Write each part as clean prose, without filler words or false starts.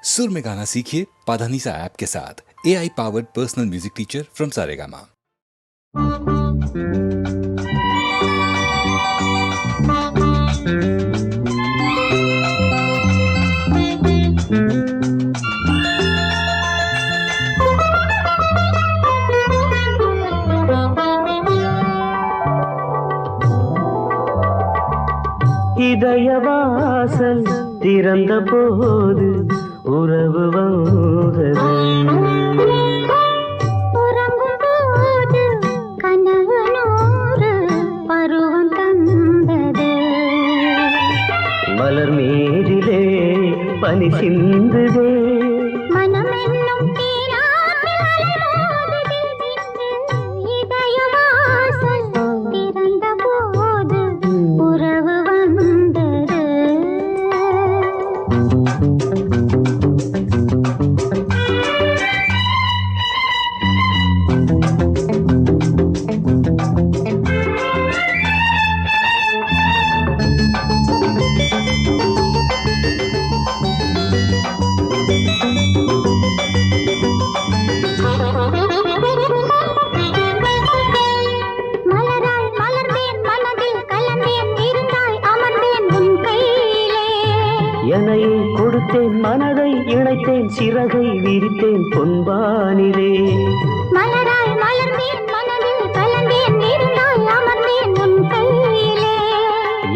सुर में गाना सीखिए पाधानीसा ऐप के साथ। AI powered personal music teacher from Saregama. இதயவாசல் திறந்த போது உறவு வந்தது. உறங்கும் போது கனவு நூறு பருவம் தந்தது. மலர் மீதிலே பனி சிந்துதே. மனம் என்னும் இதயவாசல் திறந்த போது உறவு வந்தது. மலராய் மலர்ந்தேன் மனதில் கலந்தேன் இருந்தாய் அமர்ந்தேன் உன் கையிலே. எனையை கொடுத்தேன் மனதை இணைத்தேன் சிறகை விரித்தேன் பொன்பானிலே. மலராய் மலர்ந்தேன் மனதில் கலந்தேன் இருந்தாய் அமர்ந்தேன் உன் கையிலே.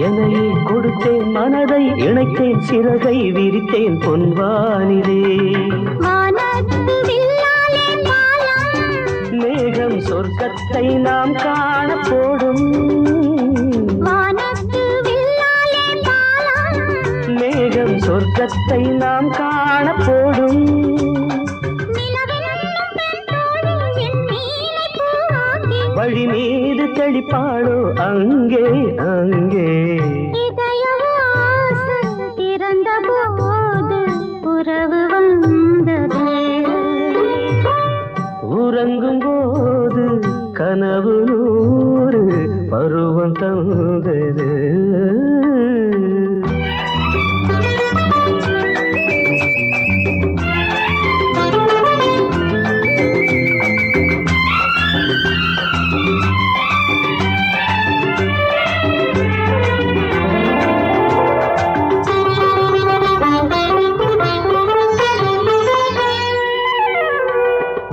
எனையை கொடுத்தேன் மனதை இணைத்தேன் சிறகை விரித்தேன் பொன்பானிலே. வானத்து வில்லாலே பாலம் மேகம் சொர்க்கத்தை நாம் காண போடும். வானத்து வில்லாலே பாலம் மேகம் சொர்க்கத்தை நாம் காண போடும். நிலவென்னும் பெண்தோழி என் நீலை பூவாக்கி வழி மீது தெளிப்பாளோ அங்கே அங்கே. இதயவாசல் திறந்த போது உறவு வந்தது. உறங்கும் போது கனவு நூறு பருவம் தந்தது.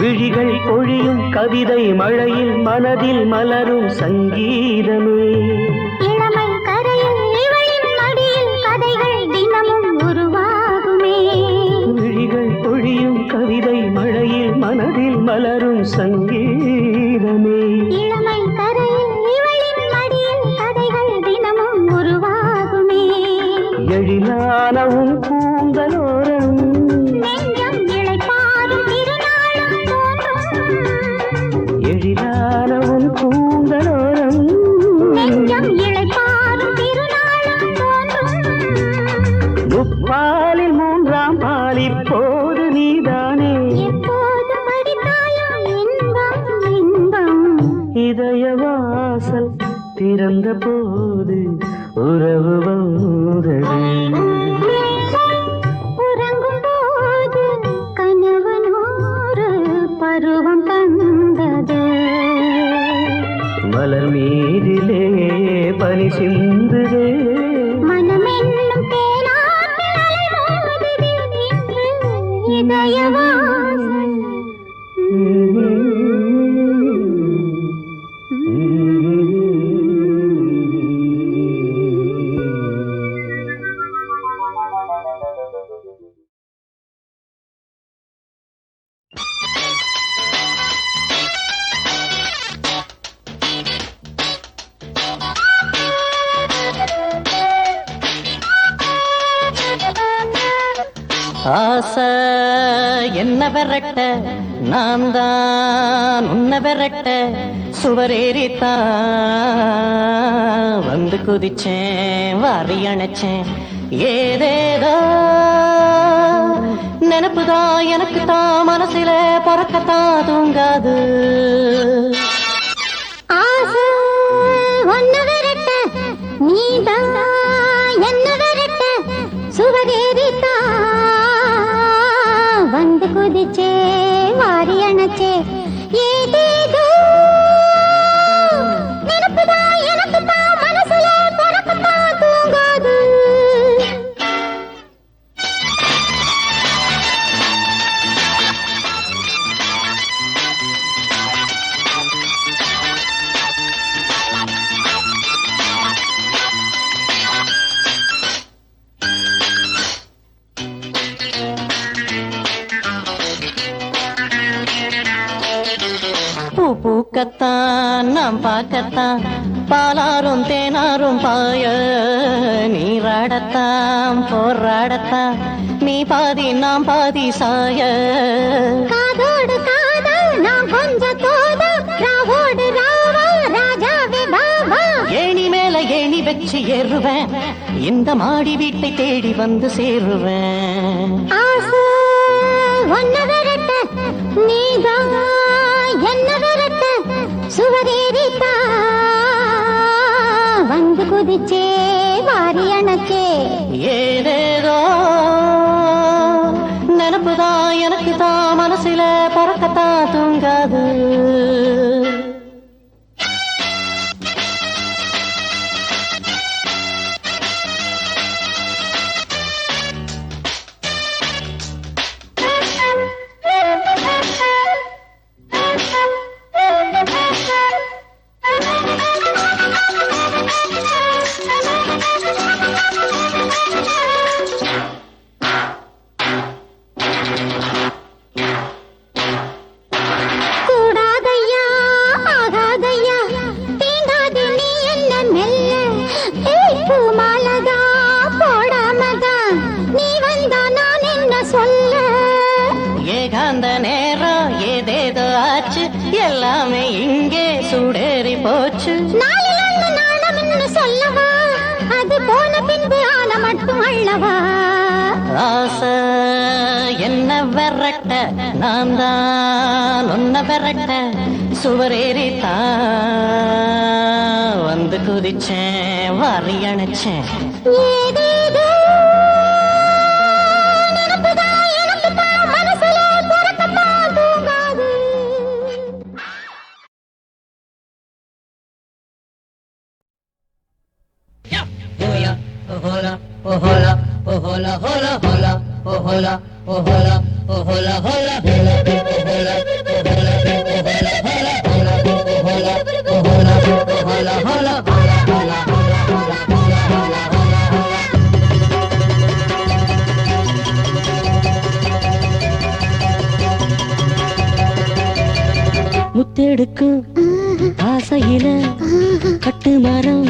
விழிகள் பொழியும் கவிதை மழையில் மனதில் மலரும் சங்கீதமே. இளமை கரையில் இவளின் மடியில் கதைகள் தினமும் உருவாகுமே. விழிகள் பொழியும் கவிதை மழையில் மனதில் மலரும் சங்கீதமே. இளமை கரையில் இவளின் மடியில் கதைகள் தினமும் உருவாகுமே. எழிலானவும் கூந்தலோரம் நெஞ்சம் இளைப்பாறும் திருநாளும் தோன்றும். எழிலானவும் கூந்தலோரம் நெஞ்சம் இளைப்பாறும் திருநாளும் தோன்றும். முப்பாலில் மூன்றாம் பால் இப்போது நீதானே. எப்போது படித்தாலும் இன்பம் இன்பம். இதயவாசல் திறந்த போது உறவு வந்தது. உறங்கும் போது கனவு நூறு பருவம் தந்தது. மலர் மீதிலே பனி சிந்துதே. மனம் என்னும் தேனாற்றில் அலைமோதுதே இன்று இதயவாசல். ஆசை என்ன விரட்ட நான் தான் உன்னை விரட்ட சுவரேறித்தான் வந்து குதிச்சேன் வாரி அணைச்சேன். ஏதேதோ நினப்புதான் எனக்கு தான் மனசில பொறக்கத்தான் தூங்காது. ஆசை ஒன்னு விரட்ட நீதான் என்ன விரட்ட சுவரேறித்தான் பூக்கத்தான் நாம் பார்க்கத்தான் பாலாரும் தேனாரும் பாய நீராடத்தான் போராடத்தான் நீ பாதி நாம் பாதி சாய காதோடு காதா நான் கொஞ்சம் தோதா ராவோடு ராவா ராஜாவே பாபா ஏணி மேல ஏணி வச்சு ஏறுவேன் இந்த மாடி வீட்டை தேடி வந்து சேருவேன் ஆசை ஒன்ன விரட்ட நீதான் என்ன விரட்ட சுவரேறித்தா வந்து குதிச்சே வாரி அணைச்சே ஏதேதோ நினப்புதான் எனக்கு தான் மனசுல பறக்கத்தான் தூங்காது ஏகாந்த நேரம் ஏதேதோ ஆச்சு எல்லாமே இங்கே சூடேறி போச்சு சொல்லவா அது போன பின்பு ஆன மட்டும் அள்ளவா ஆசை என்ன விரட்ட நான் தான் ஒன்ன விரட்ட சுவரேறித்தான் வந்து குதிச்சேன் வாரி அணைச்சேன் ஏதேதோ நினைப்புதான் எனக்குத்தான் மனசுல பிறக்கத்தான் தூங்காது முத்தெடுக்கும் ஆசையில கட்டு மரம்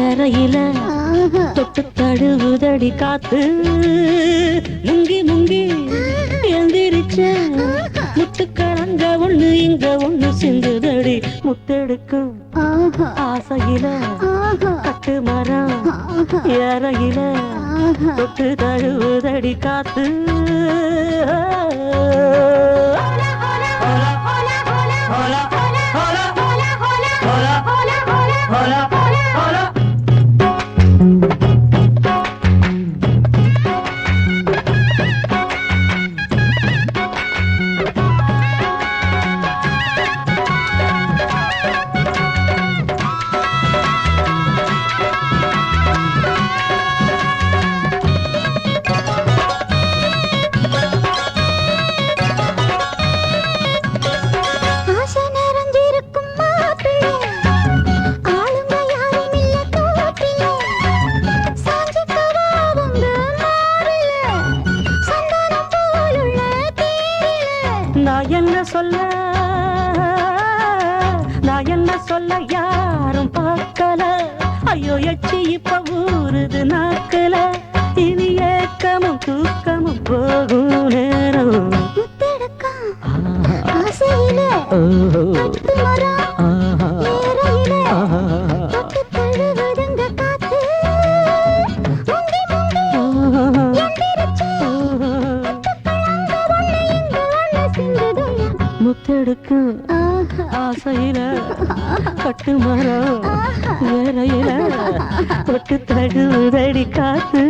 ஏறையில தொட்டு தழுவுதடி காத்து முங்கி முங்கி எழுந்திருச்ச முத்துக்கலங்க ஒண்ணு இங்க ஒண்ணு சிந்துதடி முத்தெடுக்கும் ஆசையில கட்டு மரம் ஏறையில தொட்டு தழுவுதடி காத்து நான் என்ன சொல்ல யாரும் பார்க்கல ஐயோ எச்சி இப்ப ஊறுது நாக்கல இனி ஏக்கமும் தூக்கமும் போகும் நேரம் முத்தெடுக்கும் ஆசையில கட்டு மரம் வேறையில தொட்டு தழுவுதடி காத்து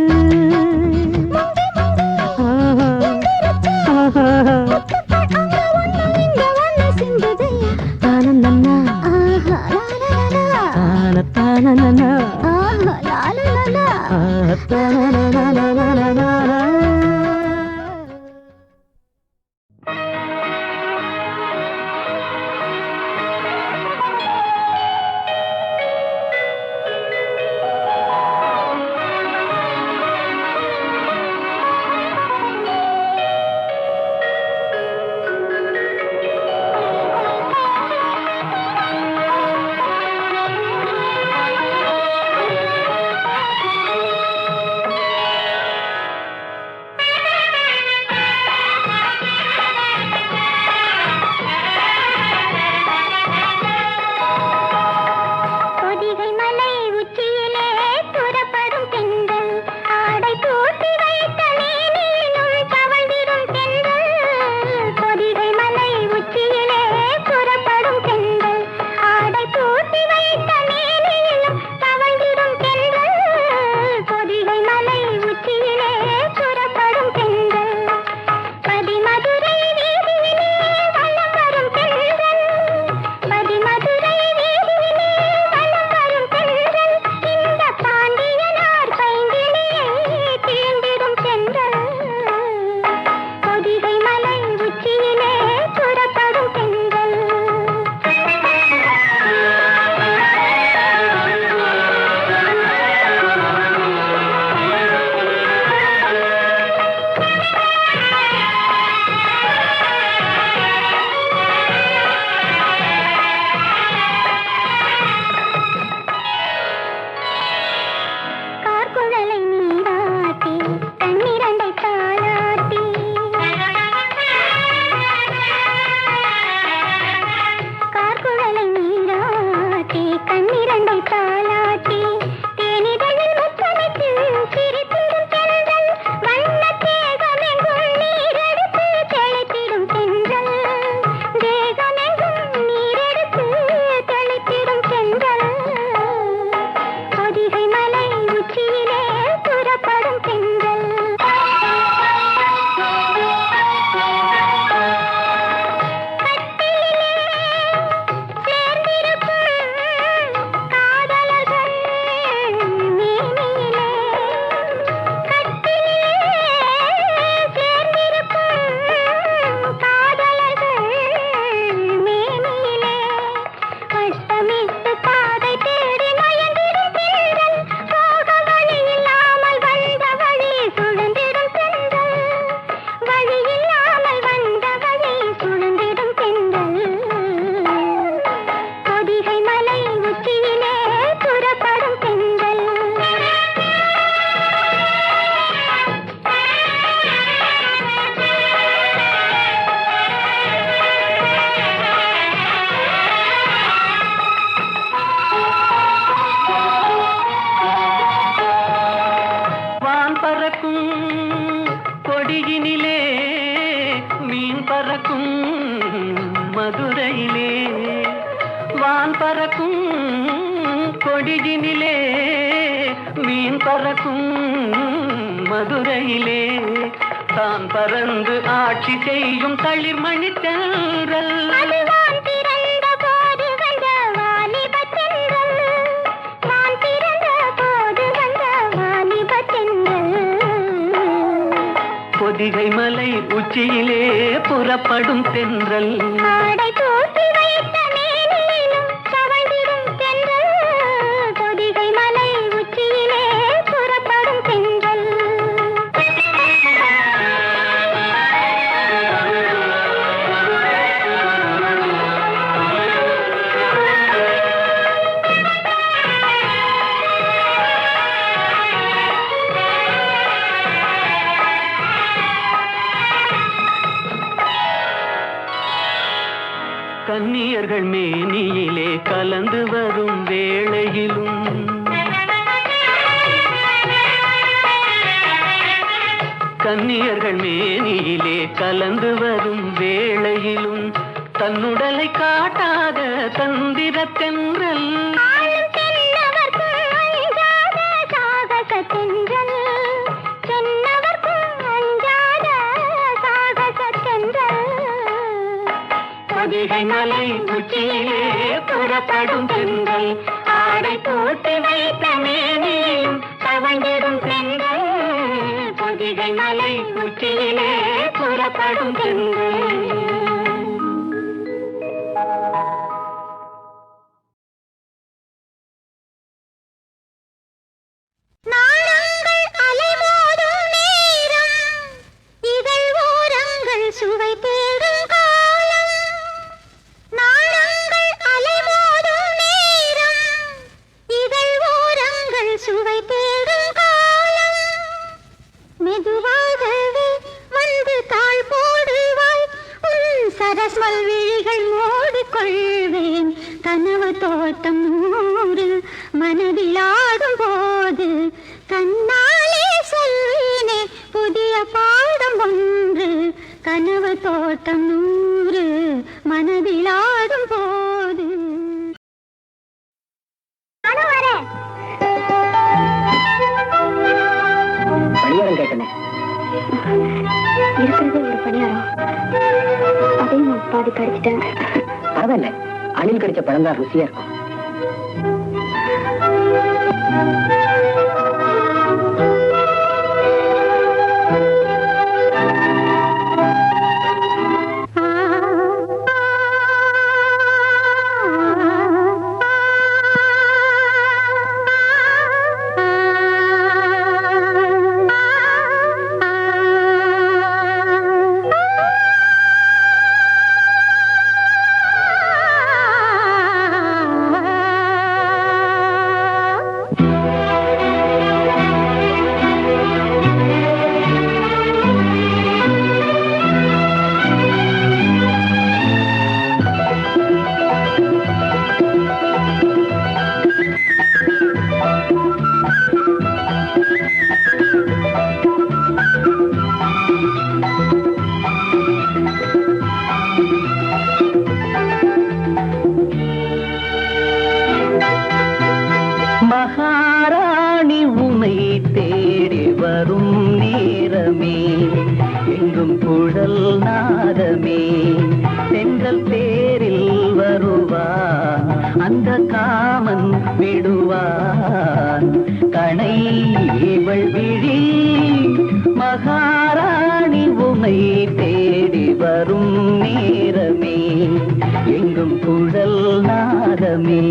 தானந்தன்னா தானத்தானன்னா பறக்கும் மதுரையிலே வான் பறக்கும் கொடியினிலே மீன் பறக்கும் மதுரையிலே தான் பறந்து ஆட்சி செய்யும் தளிர்மணி தென்றல் பொதிகை மலை உச்சியிலே புறப்படும் தென்றல் பொதிகை மலை உச்சியிலே புறப்படும் தென்றல் கன்னியர்கள் மேனியிலே கலந்து வரும் வேளையிலும் கன்னியர்கள் மேனியிலே கலந்து வரும் வேளையிலும் தன்னுடலை காட்டாத தந்திர தென்றல் பொதிகை மலை உச்சியிலே புறப்படும் தென்றல் ஆடை போட்டு வைத்த மேனியும் தவண்டிடும் தென்றல் பொதிகை மலை உச்சியிலே புறப்படும் தென்றல் சுவை தேடும் காலம் நாளங்கள் அலைமோதும் நேரம் இதழ் ஓரங்கள் சுவை தேடும் காலம் மெதுவாகவே வந்து தாழ் போடுவாய் உன் சரஸ்மல் விழிகள் மூடிக்கொள்வேன் கனவு தோட்டம் நூறு மனதில் ஆடும் போது கண்ணாலே சொல்வேனே புதிய பாடம் ஒன்று கனவு தோட்டம் நூறு மனதில் ஆடும் போது பணியாரம் கேட்டனே இருக்கிறது ஒரு பணியாரம் அதையும் பாதி கடிச்சிட்டேன் பரவாயில்ல அணில் கடிச்ச பழம் தான் ருசியா இருக்கும் மகாராணி உனை தேடி வரும் நேரமே எங்கும் குழல் நாதமே தென்றல் பேரில் வருவான் அந்த காமன் விடுவான் கணை இவள் விழி மகாராணி உனை தேடி வரும் நேரமே எங்கும் குழல் நாதமே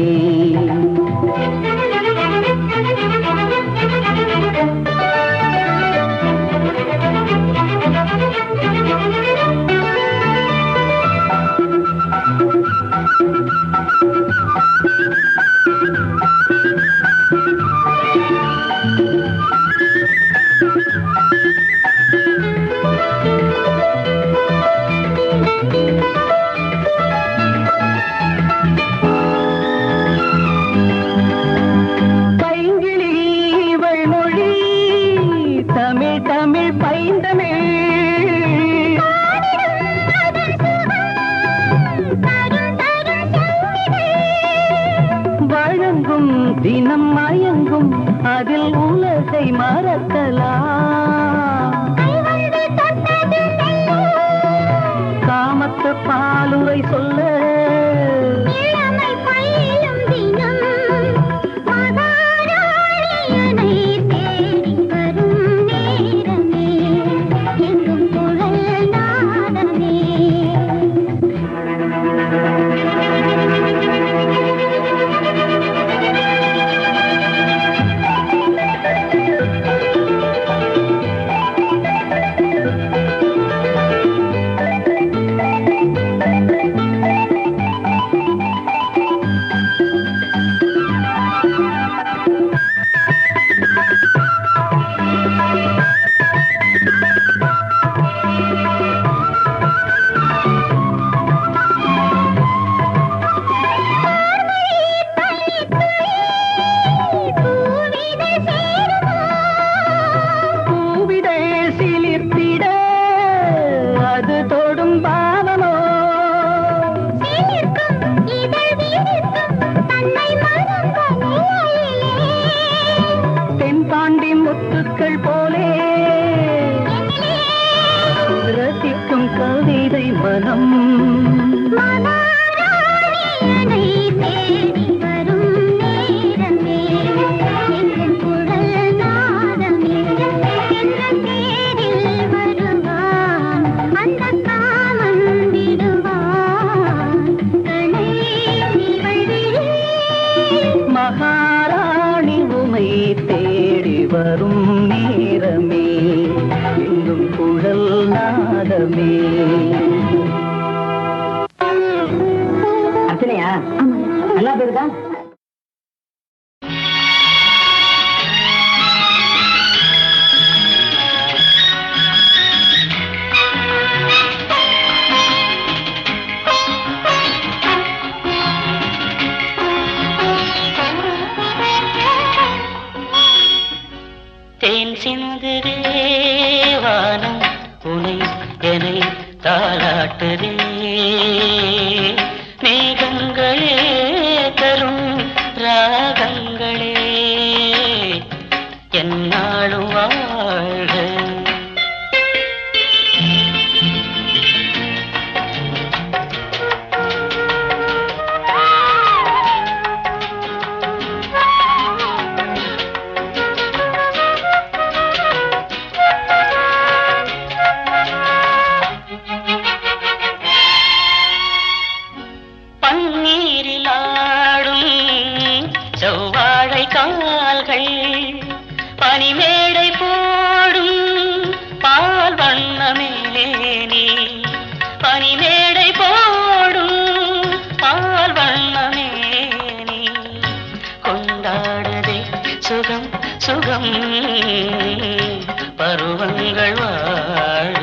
அறிவுரை சொல்ல இளமை பயிலும் தினம் மகாராணியனை தேடி வரும் நேரமே எங்கும் குழல் நாதமே. கவிதை மனம் மகாராணியனை தேடி வரும் நேரமே எங்கும் குழல் நாதமே. என்ற தேரில் வருவான் அந்த காமன் விடுவான் கணை மகாராணி உமை தேடி வரும் நேரமே எங்கும் குழல் நாதமே. அர்ச்சனையா நல்லா பேருக்கா? தேன் சிந்துதே வானம் உனை என்னை தாளாட்டுதே மேகங்களே தரும் ராகங்களே என்னாலும் வாழ்க. செவ்வாழை கால்கள் பனிமேடை போடும் பால் வண்ணமேனி பனிமேடை போடும் பால் வண்ணமேனி கொண்டாடுதே சுகம் சுகம் பருவங்கள் வாழ.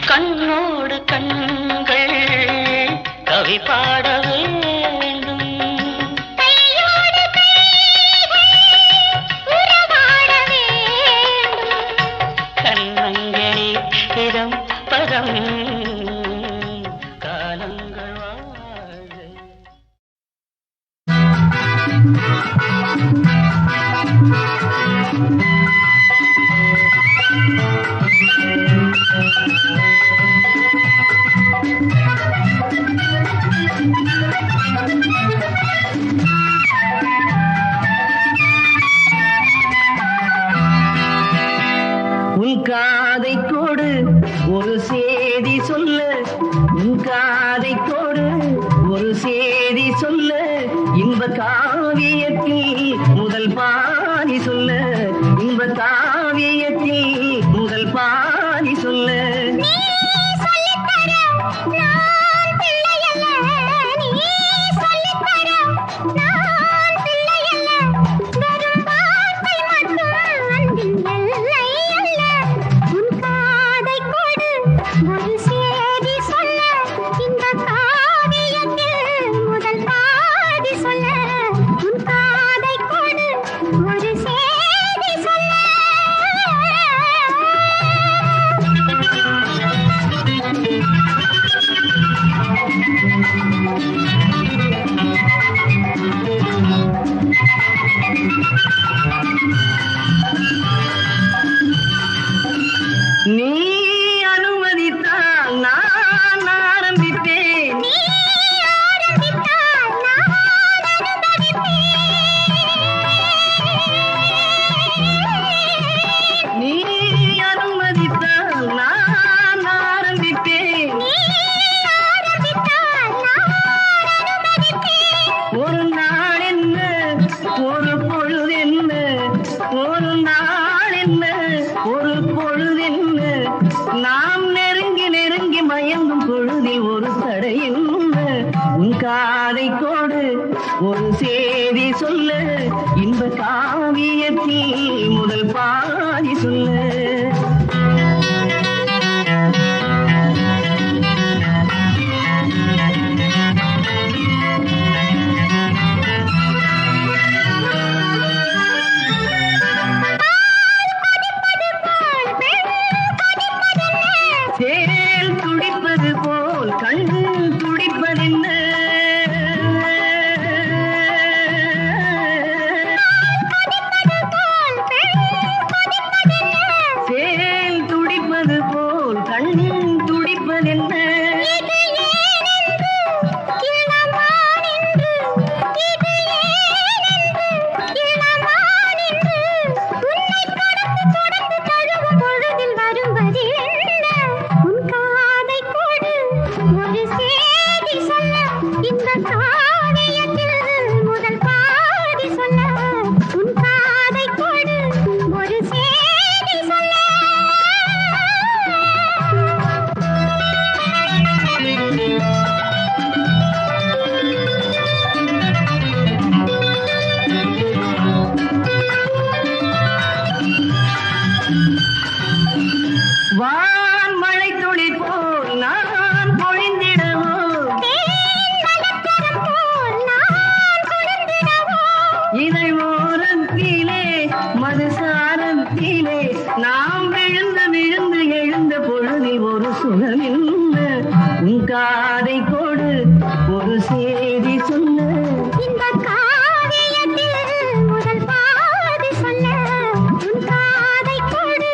கண்ணோடு கண்கள் கவி பாட வேண்டும் கையோடு கைகள் உறவாட வேண்டும் கண்ணங்களே இதம் பதம் காலங்கள் வாழ. ஒரு சேதி சொல்ல உன் காதை கோடு, ஒரு சேதி சொல்ல இன்ப காவியத்தில் முதல் பாதி சொல்ல, இன்ப காவியத்தில் முதல் பாதி சொல்ல. நீ அனுமதித்தால் நான் ஆரம்பிப்பேன். நீ அனுமதித்தால் நான் ஆரம்பிப்பேன். ஒரு நாள் என்ன, ஒரு பொழுது என்ன, ஒரு நாள் என்ன, ஒரு பொழுது என்ன, நாம் நெருங்கி நெருங்கி மயங்கும் பொழுதில் ஒரு தடை என்ன. உன் காதை கோடு, ஒரு சேதி சொல்ல இன்ப காவியத்தில் முதல் பாதி சொல்ல. சேல் துடிப்பது போல் கண் துடிப்பதென்ன, சேல் துடிப்பது போல் கண் துடிப்பதென்ன. வான் மழை துளி போல் நான் பொழிந்திடவோ, இதை ஓரத்திலே மதுசாரத்திலே நாம் விழுந்து விழுந்து எழுந்த பொழுதில் ஒரு சுகம் என்ன. உன் காதை கோடு, ஒரு சேதி சொல்ல இந்த காவியத்தில் முதல் பாதி சொல்ல. உன் காதை கோடு,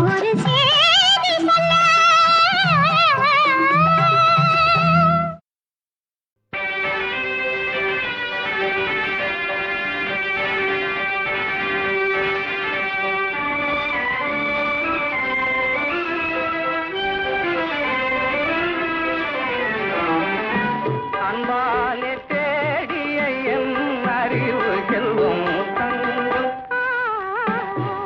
ஒரு சேதி சொல்ல. அன்பாலே தேடிய என் அறிவு செல்வம் தங்கம்,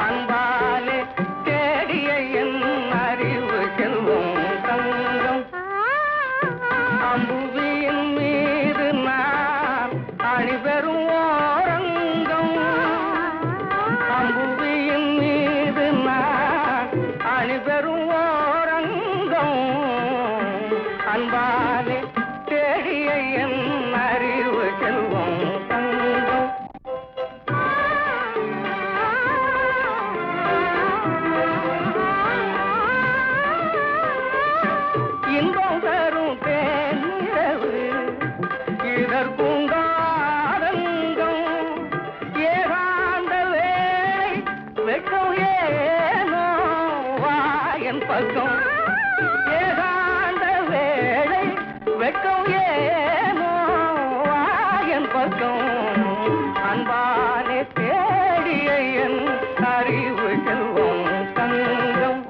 அன்பாலே தேடிய என் அறிவு செல்வம் தங்கம். அம்புவியின் மீது நான் அணிபெறும் ஓரங்கம், அம்புவியின் மீது நான் அணிபெறும் ஓரங்கம். அன்பாலே தேடிய என் அறிவு செல்வம் தங்கம். இன்பம் தரும் தேனிரவு இதற்குண்டாரங்கம், ஏகாந்த வேளை வெட்கம் ஏனோ வா என் பக்கம். ஏகாந்த வேளை வெட்கம் ஏனோ வா என் பக்கம். அன்பாலே தேடிய என் அறிவு செல்வம் தங்கம்.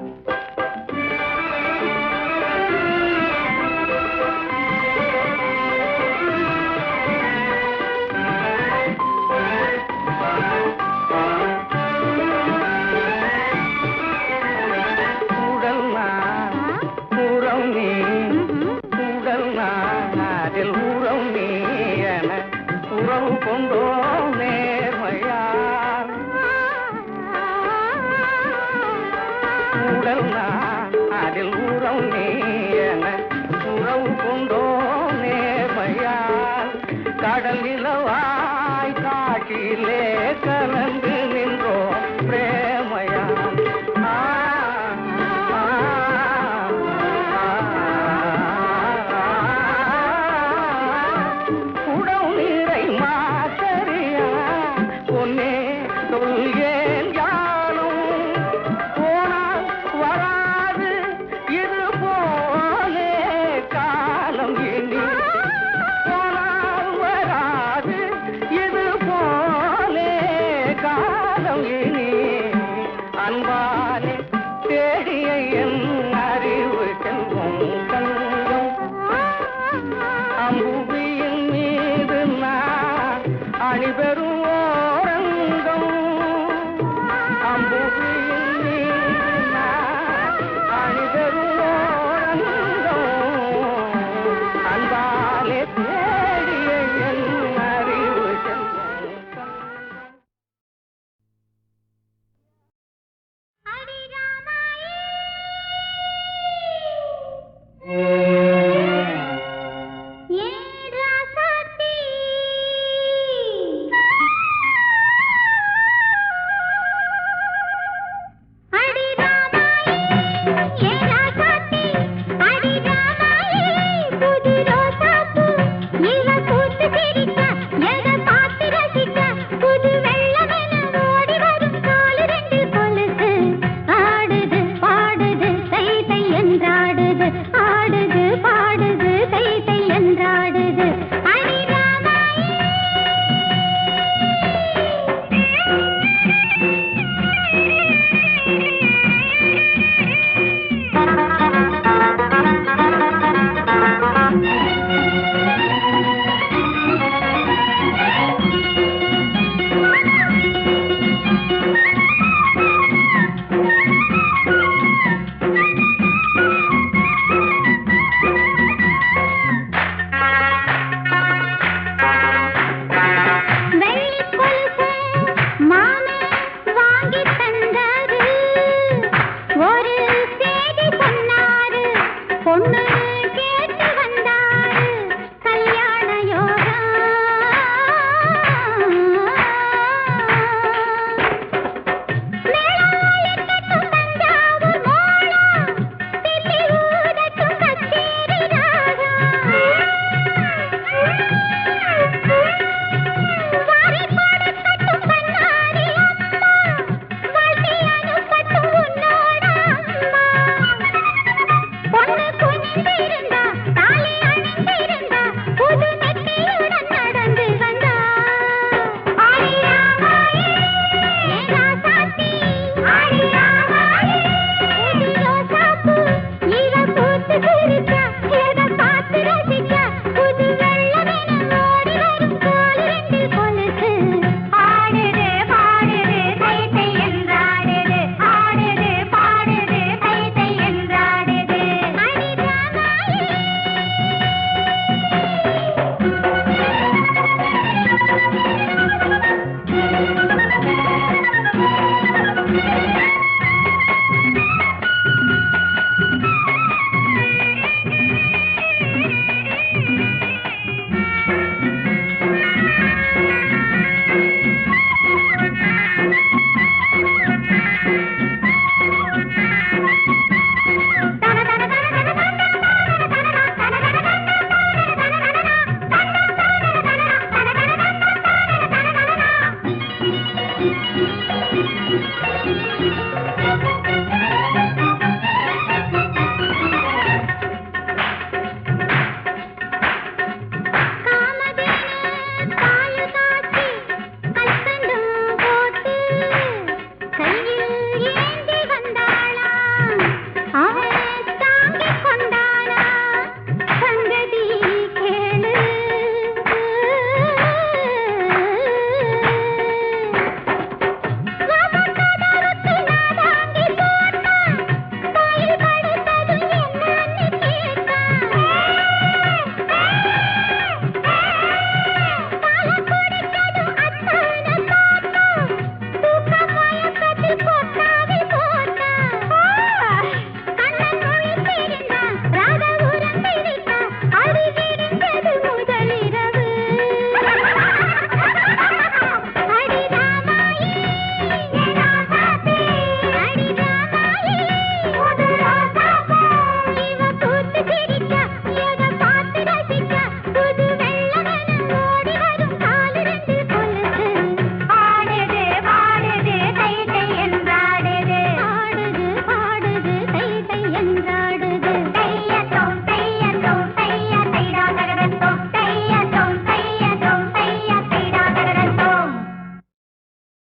என்